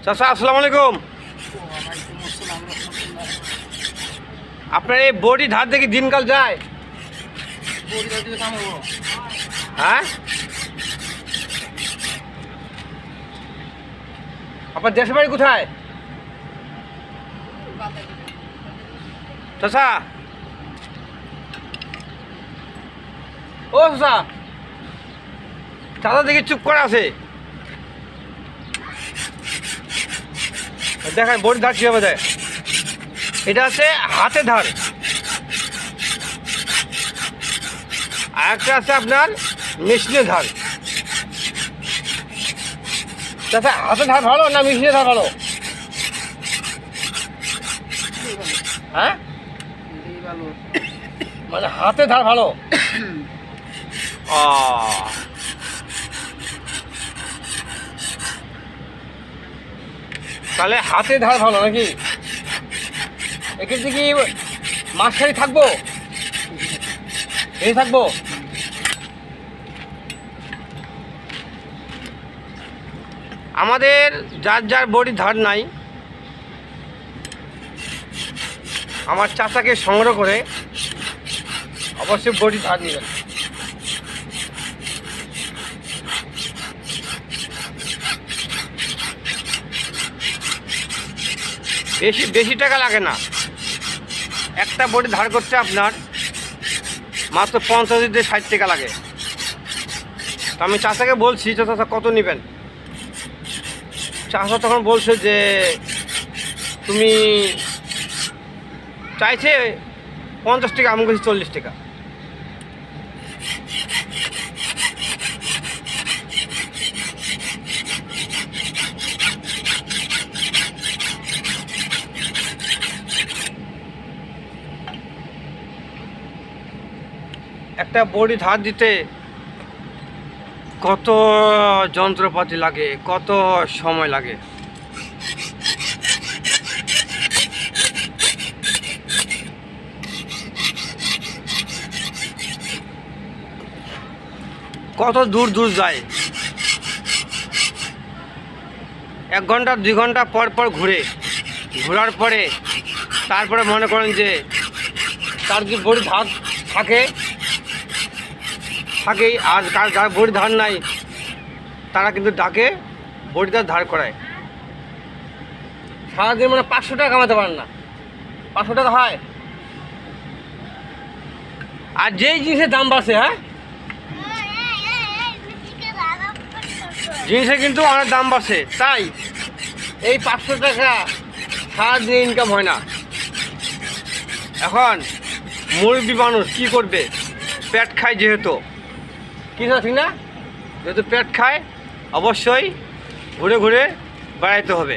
চাচা আসসালামু আলাইকুম। আপনার এই বডি ধার দেখি দিনকাল যায়? হ্যাঁ, আপনার দেশের বাড়ি কোথায় চাচা? ও চাচা, চাচা দেখি চুপ করে আছে। দেখেন বডি ধার কীভাবে দেয়। এটা আছে হাতে ধার, আর একটা আছে আপনার মেশিনে ধার। চাচা হাতে ধার ভালো না মেশিনে ধার ভালো? হ্যাঁ, মানে হাতে ধার ভালো। তাহলে হাতে ধার ভালো নাকি? এক্ষেত্রে কি মাঝখানে থাকবো, এই থাকবো? আমাদের যার যার বডি ধার নাই, আমার চাচাকে সংগ্রহ করে অবশ্যই বডি ধার নেবেন। বেশি বেশি টাকা লাগে না, একটা বডি ধার করতে আপনার মাত্র 50 থেকে 60 টাকা লাগে। তো আমি চাচাকে বলছি, চাচা কত নেবেন? চাচা তখন বলছে যে তুমি চাইছে 50 টাকা, আমি বলছি 40 টাকা। একটা বডি ধার দিতে কত যন্ত্রপাতি লাগে, কত সময় লাগে। কত দূর দূর যায়, 1 ঘন্টা 2 ঘন্টা পর পর ঘোরার পরে তারপরে মনে করেন যে তার কি বডি ধার থাকেই। আর যার বডি ধার নাই তারা কিন্তু ডাকে বডিটা ধার করায়। সারাদিন মানে 500 টাকা কামাতে পারেন না, 500 টাকা হয়। আর যেই জিনিসের দাম বাড়ছে, হ্যাঁ জিনিসের কিন্তু অনেক দাম বাড়ছে, তাই এই 500 টাকা সারাদিন ইনকাম হয় না। এখন মুরব্বী মানুষ কী করবে? পেট খায় যেহেতু, কি ঠিক না? যেহেতু পেট খায় অবশ্যই ঘুরে ঘুরে বেড়াইতে হবে।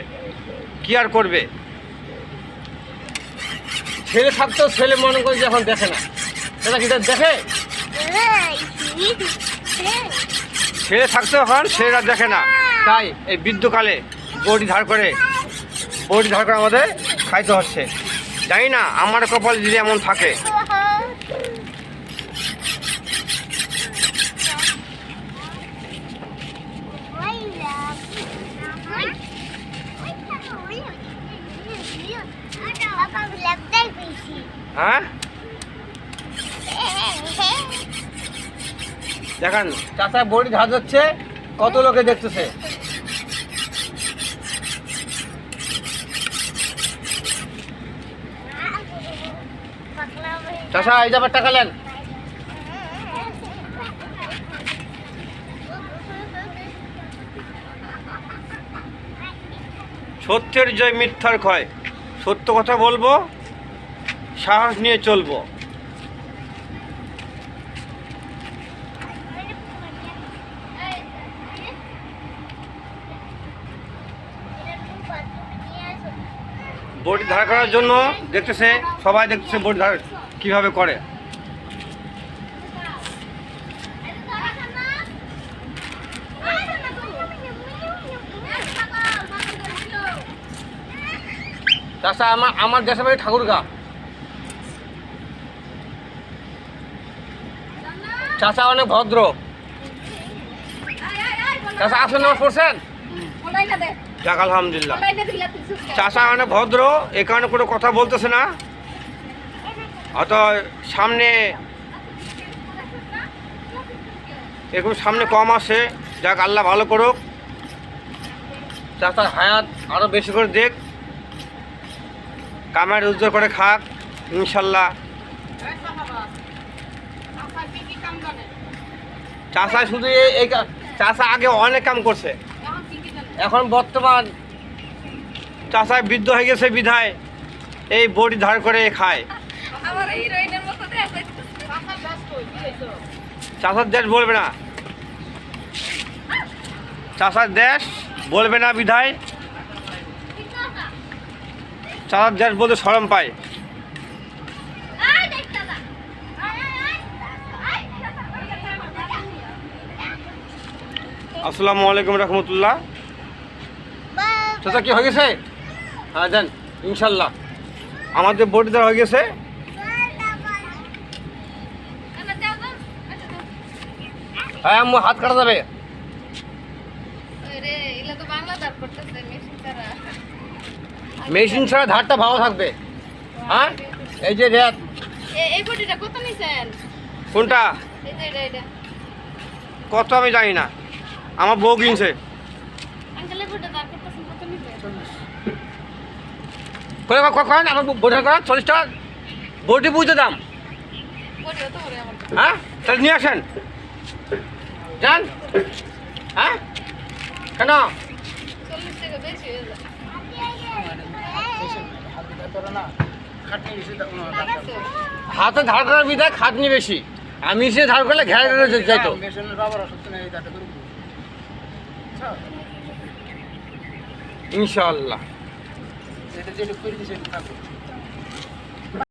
কি আর করবে? ছেলে থাকতেও ছেলে মনে করে যে এখন দেখে না, সেটা কি দেখে? ছেলে থাকতেও এখন ছেলেরা দেখে না, তাই এই বৃদ্ধকালে বডি ধার করে আমাদের খাইতে হচ্ছে। জানি না আমার কপাল যদি এমন থাকে। হ্যাঁ, দেখেন চাচা বডি ধার যাচ্ছে, কত লোকে দেখতেছে। চাচা এই যাবার টাকা নেন। সত্যের জয় মিথ্যার ক্ষয়, সত্য কথা বলবো, সাহস নিয়ে চলবো। বডি ধার করার জন্য দেখতেছে, সবাই দেখতেছে বডি ধার কীভাবে করে। চাচা আমার দেশের বাড়ি ঠাকুরগা। চাচা অনেক ভদ্র। চাচা আসলে নামাজ পড়ছেন? যাক আলহামদুলিল্লাহ। চাষা মানে ভদ্র, এ কারণে কোনো কথা বলতেছে না, অত সামনে এরকম সামনে কম আসে। যাক আল্লাহ ভালো করুক, চাষার হায়াত আরও বেশি করে দেখ, কামাই রোজগার করে খাক ইনশাল্লাহ। চাষা শুধু এই চাষা আগে অনেক কাম করছে, এখন বর্তমান চাষায় বৃদ্ধ হয়ে গেছে বিধায় এই বড়ি ধার করে খায়। চাষার দেশ বলবে না, চাষার দেশ বলবে না বিধায় চাষার দেশ বলতে শরম পায়। আসসালামু আলাইকুম রহমতুল্লাহ। চাচা কি হয়ে গেছে? হ্যাঁ দেন ইনশাল্লাহ, আমাদের বডি দেওয়া হয়ে গেছে। হ্যাঁ আম্মু হাত কাটা যাবে। মেশিন ছাড়া ধারটা ভালো থাকবে। হ্যাঁ এই যে রেট, কোনটা কত আমি জানি না, আমার বউ কিনছে। করেন আমার বডি করেন 40 টাকা বডি বুঝতে দাম। হ্যাঁ তাহলে নিয়ে আসেন যান। হ্যাঁ কেন হাতে ধার করার বিধায় খাটনি বেশি, আমি সে ধার করলে ঘেরা যাইতো। ইনশাআল্লাহ